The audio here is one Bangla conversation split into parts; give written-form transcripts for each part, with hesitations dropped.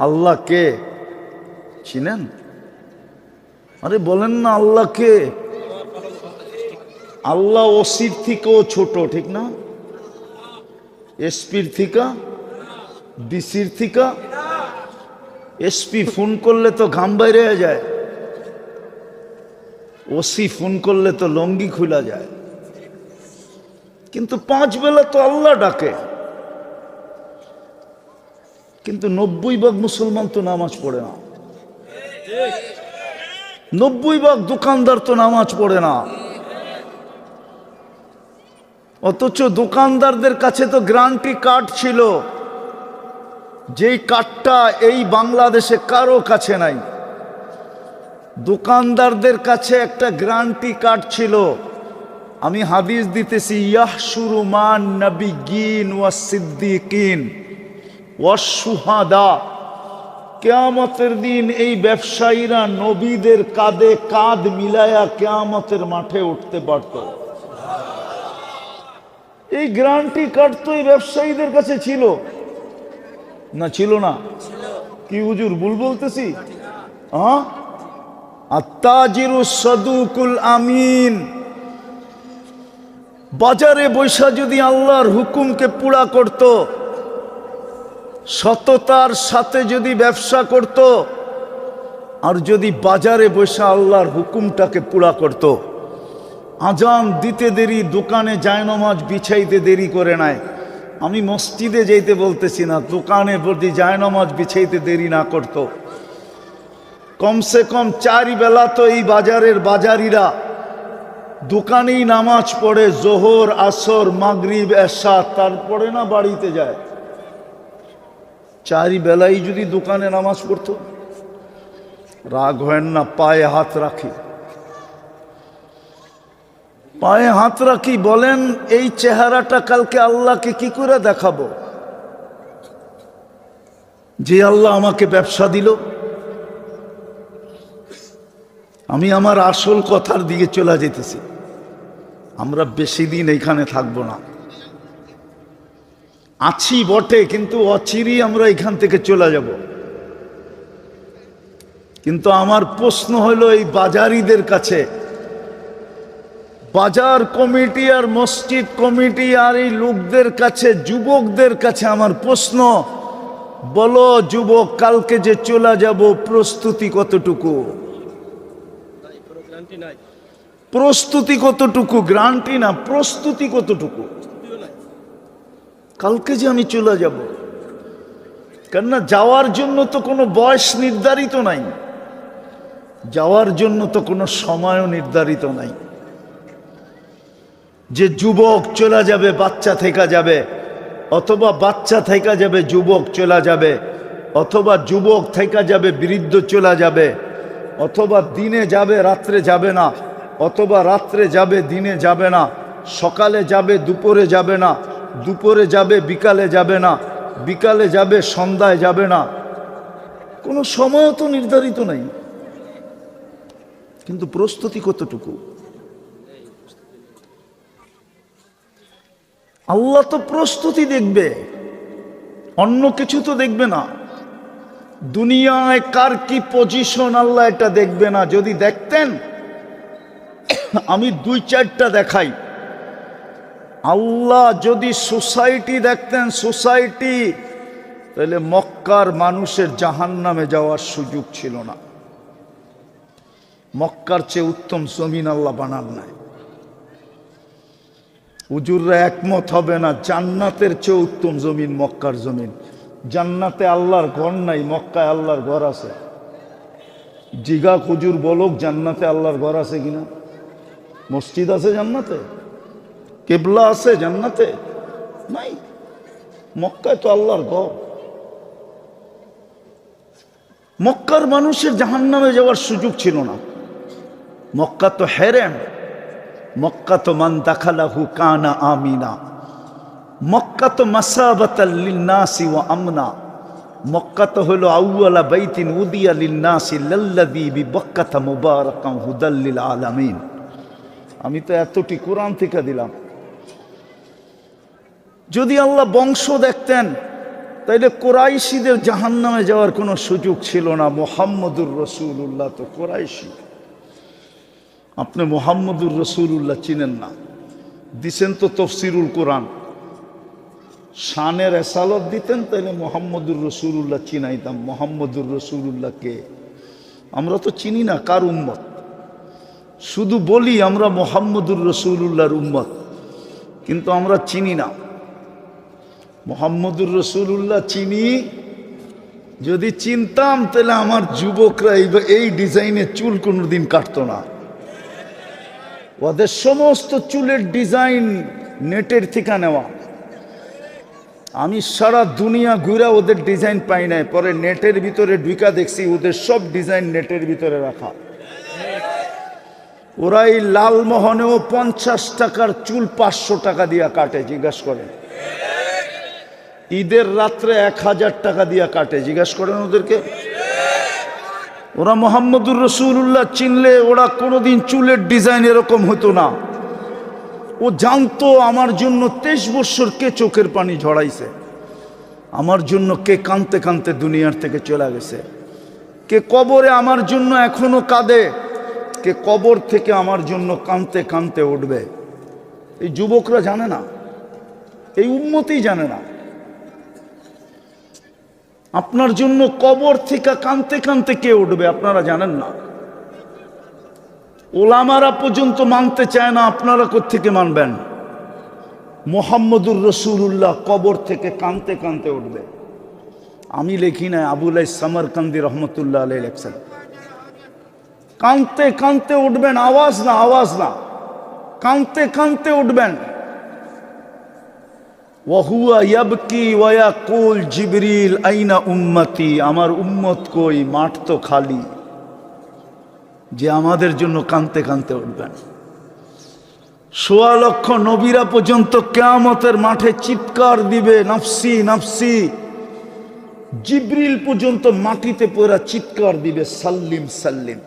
আল্লাহ কে চিনেন? আরে বলেন না আল্লাহ কে? আল্লাহ ওসির থেকেও ছোট, ঠিক না? এসপির থেকে, ডিসির থেকে। এসপি ফোন করলে তো ঘাম বাইরে যায়, ওসি ফোন করলে তো লঙ্গি খুলা যায়। কিন্তু 5 বেলা তো আল্লাহ ডাকে। কিন্তু 90% মুসলমান তো নামাজ পড়ে না, 90% দোকানদার তো নামাজ পড়ে না। অথচ দোকানদারদের কাছে তো গ্যারান্টি কার্ড ছিল, যেই কার্ডটা এই বাংলাদেশে কারো কাছে নাই। দোকানদারদের কাছে একটা গ্যারান্টি কার্ড ছিল। আমি হাদিস দিতেছি, ইয়াহশুরু মান নাবিয়্যিন ওয়াস সিদ্দিকিন ওয়াস শুহাদা। কিয়ামতের দিন এই ব্যবসায়ীরা নবীদের কাঁধে কাঁধ মিলায়া কিয়ামতের মাঠে উঠতে পারত। এই গ্যারান্টি কার্ড তো এই ব্যবসায়ীদের কাছে ছিল না? ছিল না? কি হুজুর ভুল বলতেছি? হ্যাঁ, আত্তাজিরু সাদুকুল আমিন। বাজারে বৈশা যদি আল্লাহর হুকুমকে পুরা করত, সততার সাথে যদি ব্যবসা করত, আর যদি বাজারে বৈশা আল্লাহর হুকুমটাকে পুরা করত, আজান দিতে দেরি, দোকানে জায়নামাজ বিছাইতে দেরি করে নাই। আমি মসজিদে যাইতে বলতেছি না, দোকানে যদি জায়নামাজ বিছাইতে দেরি না করত, কমসে কম 4 বেলা তো এই বাজারের বাজারিরা দোকানেই নামাজ পড়ে, জোহর, আসর, মাগরিব, এশা, তারপরে না বাড়িতে যায়। 4 বেলাই যদি দোকানে নামাজ পড়তো। রাগ হয় না, পায়ে হাত রাখি, পায়ে হাত রাখি। বলেন এই চেহারাটা কালকে আল্লাহকে কি করে দেখাবো? যে আল্লাহ আমাকে ব্যবসা দিল। আমি আমার আসল কথার দিকে চলে যেতেছি। আমরা বেশি দিন এখানে থাকবো না, আছি বটে, কিন্তু অচিরেই আমরা এখান থেকে চলে যাব। কিন্তু আমার প্রশ্ন হলো এই বাজারিদের কাছে, বাজার কমিটি আর মসজিদ কমিটি আর এই লোকদের কাছে, যুবকদের কাছে আমার প্রশ্ন, বলো যুবক, কালকে যে চলে যাব প্রস্তুতি কতটুকু? প্রস্তুতি কতটুকু? গ্যারান্টি না, প্রস্তুতি কতটুকু? কালকে যে আমি চলে যাব, কেননা যাওয়ার জন্য তো কোনো বয়স নির্ধারিত নাই, যাওয়ার জন্য তো কোনো সময়ও নির্ধারিত নাই। যে যুবক চলে যাবে বাচ্চা থেকে যাবে, অথবা বাচ্চা থেকে যাবে যুবক চলে যাবে, অথবা যুবক থেকে যাবে বৃদ্ধ চলে যাবে, অথবা দিনে যাবে রাত্রে যাবে না, অথবা রাত্রে যাবে দিনে যাবে না, সকালে যাবে দুপুরে যাবে না, দুপুরে যাবে বিকালে যাবে না, বিকালে যাবে সন্ধ্যায় যাবে না। কোনো সময়ও তো নির্ধারিত নাই। কিন্তু প্রস্তুতি কতটুকু? আল্লাহ তো প্রস্তুতি দেখবে, অন্য কিছু তো দেখবে না। দুনিয়ায় কার কি পজিশন আল্লাহ এটা দেখবে না। যদি দেখতেন, আমি 2-4টা দেখাই। আল্লাহ যদি সোসাইটি দেখতেন, সোসাইটি, তাহলে মক্কার মানুষের জাহান্নামে যাওয়ার সুযোগ ছিল না। মক্কার চেয়ে উত্তম জমিন আল্লাহ বানান নাই। হুজুররা একমত হবে না, জান্নাতের চেয়ে উত্তম জমিন মক্কার জমিন। জান্নাতে আল্লাহর ঘর নাই, মক্কায় আল্লাহর ঘর আছে। জিগা হুজুর বলক, জান্নাতে আল্লাহর ঘর আছে কিনা? মসজিদ আছে জান্নাতে? কেবলা আছে জান্নাতে? নাই। মক্কায় তো আল্লাহর ঘর। মক্কার মানুষের জাহান্নামে যাওয়ার সুযোগ ছিল না। মক্কা তো হেরেন, মক্কা তো মান দাখালাহু কানা আমিনা, মক্কা তো মাসাবাতাল লিন্নাসি ওয়া আমনা, মক্কা তো হলো আউয়ালা বাইতিন উদিয়া লিন্নাসি লাল্লাযী বিবাক্কাতা মুবারাকান হুদাল লিল আলামিন। আমি তো এতটি কোরআন থেকে দিলাম। যদি আল্লাহ বংশ দেখতেন, তাইলে কোরাইশিদের জাহান্নামে যাওয়ার কোনো সুযোগ ছিল না। মুহাম্মদুর রাসূলুল্লাহ তো কোরাইশি। আপনি মুহাম্মদুর রাসূলুল্লাহ চিনেন না, দিছেন তো তফসিরুল কোরআন, শানের এসালত দিতেন, তাইলে মুহাম্মদুর রাসূলুল্লাহ চিনাইতাম। মুহাম্মদুর রাসূলুল্লাহ কে? আমরা তো চিনি না কার উম্মত, শুধু বলি আমরা মুহাম্মদুর রাসূলুল্লাহর উম্মত, কিন্তু আমরা চিনি না। মুহাম্মদুর রাসূলুল্লাহ চিনি, যদি চিনতাম তাহলে আমার যুবকরা এই ডিজাইনের চুল কোনোদিন কাটতো না। ওদের সমস্ত চুলের ডিজাইন নেটের থেকে নেওয়া। আমি সারা দুনিয়া ঘুরে ওদের ডিজাইন পাই নাই, পরে নেটের ভিতরে ঢুকা দেখছি ওদের সব ডিজাইন নেটের ভিতরে রাখা। ওরা এই লালমোহনেও 50 টাকার চুল 500 টাকা দিয়া কাটে, জিজ্ঞাসা করেন। ঈদের রাত্রে 1000 টাকা দিয়া কাটে, জিজ্ঞাসা করেন ওদেরকে। ওরা মুহাম্মদুর রাসূলুল্লাহ চিনলে ওরা কোনোদিন চুলের ডিজাইন এরকম হতো না। ও জানতো আমার জন্য 23 বছর কে চোখের পানি ঝরাইছে, আমার জন্য কে কাঁদতে কাঁদতে দুনিয়ার থেকে চলে গেছে, কে কবরে আমার জন্য এখনো কাঁদে, কে কবর থেকে আমার জন্য কাঁদতে কাঁদতে উঠবে। এই যুবকরা জানে না, এই উম্মতই জানে না। আপনার জন্য কবর থেকে কাঁদতে কাঁদতে কে উঠবে আপনারা জানেন না। ওলামারা পর্যন্ত মানতে চায় না, আপনারা কোত্থেকে মানবেন? মুহাম্মদুর রাসূলুল্লাহ কবর থেকে কাঁদতে কাঁদতে উঠবে। আমি লিখি না, আবুল সামরকান্দি রহমতুল্লাহ আলাইহি লেখছেন, কাঁদতে কাঁদতে উঠবেন, আওয়াজ না, আওয়াজ না, কাঁদতে কাঁদতে উঠবেন। ওয়াহুয়া ইয়াবকি ওয়া ইয়াকুল জিবরিল আইনা উম্মতি, আমার উম্মত কই, মাঠ তো খালি, যে আমাদের জন্য কাঁদতে কাঁদতে উঠবেন। ১৬ লক্ষ নবীরা পর্যন্ত কিয়ামতের মাঠে চিৎকার দিবে, নাফসি নাফসি। জিবরিল পর্যন্ত মাটিতে পড়ে চিৎকার দিবে, সাল্লিম সাল্লিম।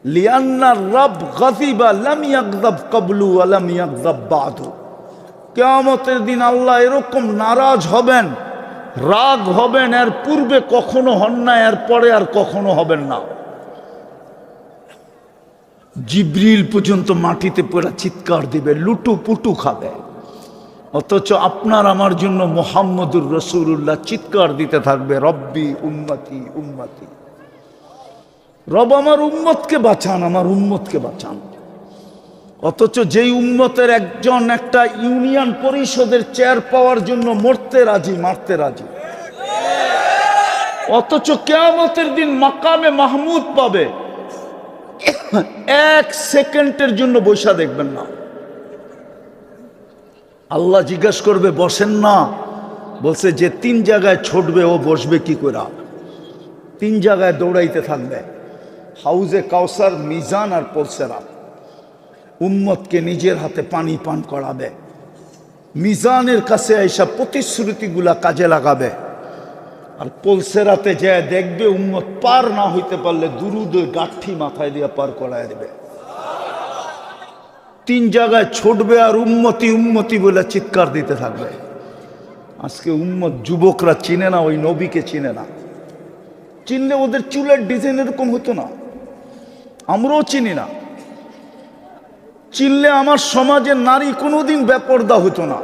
লিআন্না রাব গাযিবা লাম ইয়াগযাব ক্বাবলু ওয়া লাম ইয়াগযাব বা'দু। কিয়ামতের দিন আল্লাহ এরকম নারাজ হবেন, রাগ হবেন, এর পূর্বে কখনো হন না, এর পরে আর কখনো হবেন না। জিবরিল পর্যন্ত মাটিতে পড়ে চিৎকার দিবে, লুটু পুটু খাবে। অথচ আপনার আমার জন্য মুহাম্মদুর রাসূলুল্লাহ চিৎকার দিতে থাকবে, রব্বি উম্মতি উম্মতি। রব আমার উম্মতকে বাঁচান, আমার উম্মতকে বাঁচান। অথচ যেই উম্মতের একজন একটা ইউনিয়ন পরিষদের চেয়ার পাওয়ার জন্য মরতে রাজি, মারতে রাজি, অথচ কিয়ামতের দিন মাকামে মাহমুদ পাবে, 1 সেকেন্ডের জন্য বৈশা দেখবেন না। আল্লাহ জিজ্ঞাসা করবে, বসেন না? বলছে যে 3 জায়গায় ছুটবে ও বসবে কি করে? 3 জায়গায় দৌড়াইতে থাকবে, হাউজে কাউসার, মিজান আর পলসেরাত। উম্মতকে নিজের হাতে পানি পান করাবে, মিজানের কাছে এইসব প্রতিশ্রুতিগুলা কাজে লাগাবে, আর পলসেরাতে যায় দেখবে উম্মত পার না হইতে পারলে দুরুদ গাঠি মাথায় দিয়ে পার করায় দেবে। 3 জায়গায় ছুটবে আর উম্মতি উম্মতি বলে চিৎকার দিতে থাকবে। আজকে উম্মত যুবকরা চিনে না, ওই নবীকে চিনে না। চিনলে ওদের চুলের ডিজাইন এরকম হতো না, আমরাও চিনি না। চিনলে আমার সমাজের নারী কোনোদিন বেপরদা হতো না।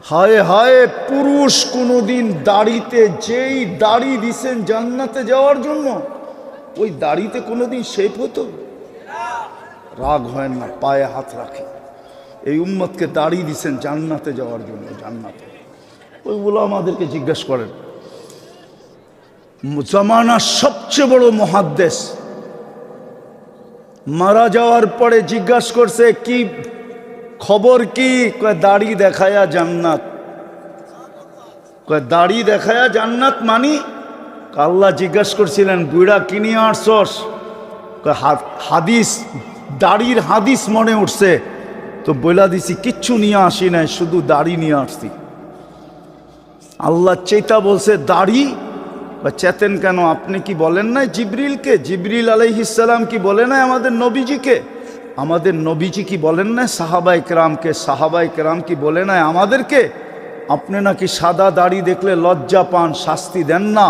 হায় হায়, পুরুষ কোনোদিন দাড়িতে, যেই দাড়ি দিছেন জান্নাতে যাওয়ার জন্য, ওই দাড়িতে কোনোদিন শেপ হতো? রাগ হয় না, পায়ে হাত রাখে। এই উম্মতকে দাড়ি দিছেন জান্নাতে যাওয়ার জন্য, জান্নাতে। ওইগুলো আমাদেরকে জিজ্ঞেস করেন। জামানার সবচেয়ে বড় মুহাদ্দিস মারা যাওয়ার পরে জিজ্ঞাসা করছে, কি খবর কি? কয় দাড়ি দেখায়া জান্নাত। কয় দাড়ি দেখায়া জান্নাত মানি? আল্লাহ জিজ্ঞাসা করছিলেন, বুড়া কি নিয়ে আসছস? হাদিস, দাড়ির হাদিস মনে উঠছে তো বইলা দিছি, কিচ্ছু নিয়ে আসি নাই, শুধু দাড়ি নিয়ে আসছি। আল্লাহ চেতা বলছে দাড়ি? চেতেন কেন? আপনি কি বলেন নাই জিবরিলকে? জিবরিল আলাইহিস সালাম কি বলে নাই আমাদের নবীজিকে? আমাদের নবীজি কি বলেন নাই সাহাবায়ে কেরামকে? সাহাবায়ে কেরাম কি বলে নাই আমাদেরকে? আপনি নাকি সাদা দাড়ি দেখলে লজ্জা পান, শাস্তি দেন না।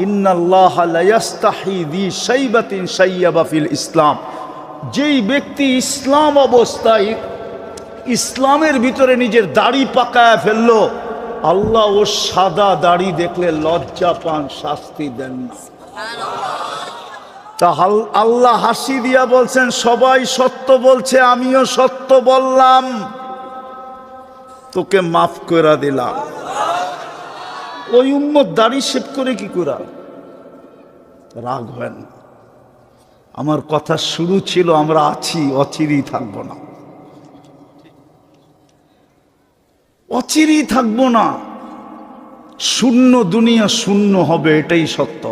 ইন্নাল্লাহা লা ইয়াস্তাহি যী শাইবাতিন শাইয়াবা ফিল ইসলাম, যেই ব্যক্তি ইসলাম অবস্থায় ইসলামের ভিতরে নিজের দাড়ি পাকায় ফেললো, আল্লাহ ও সাদা দাড়ি দেখলে লজ্জা পান, শাস্তি দেন না। তা আল্লাহ হাসি দিয়া বলছেন সবাই সত্য বলছে, আমিও সত্য বললাম, তোকে মাফ করে দিলাম। ওই উম্মত দাড়ি শেভ করে কি করা? রাগ হয় না। আমার কথা শুরু ছিল আমরা আছি, অচিরেই থাকবো না, অচিরেই থাকবো না। শূন্য দুনিয়া শূন্য হবে, এটাই সত্য।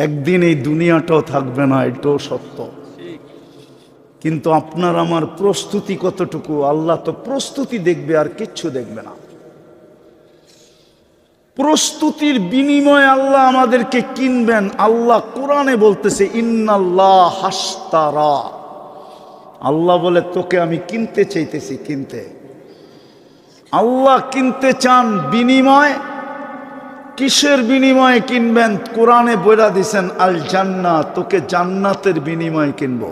একদিন এই দুনিয়াটাও থাকবে না, এটাও সত্য। কিন্তু আপনার আমার প্রস্তুতি কতটুকু, আল্লাহ তো প্রস্তুতি দেখবে, আর কিচ্ছু দেখবে না। প্রস্তুতির বিনিময়ে আল্লাহ আমাদেরকে কিনবেন। আল্লাহ কোরআনে বলতেছে ইন্নাল্লাহ হাশতারা, আল্লাহ বলে তোকে আমি কিনতে চাইতেছি, কিনতে। আল্লাহ কিনতে চান, বিনিময় কিসের বিনিময়ে কিনবেন? কোরআনে বইলা দিছেন আল জান্নাত, তোকে জান্নাতের বিনিময়ে কিনবো।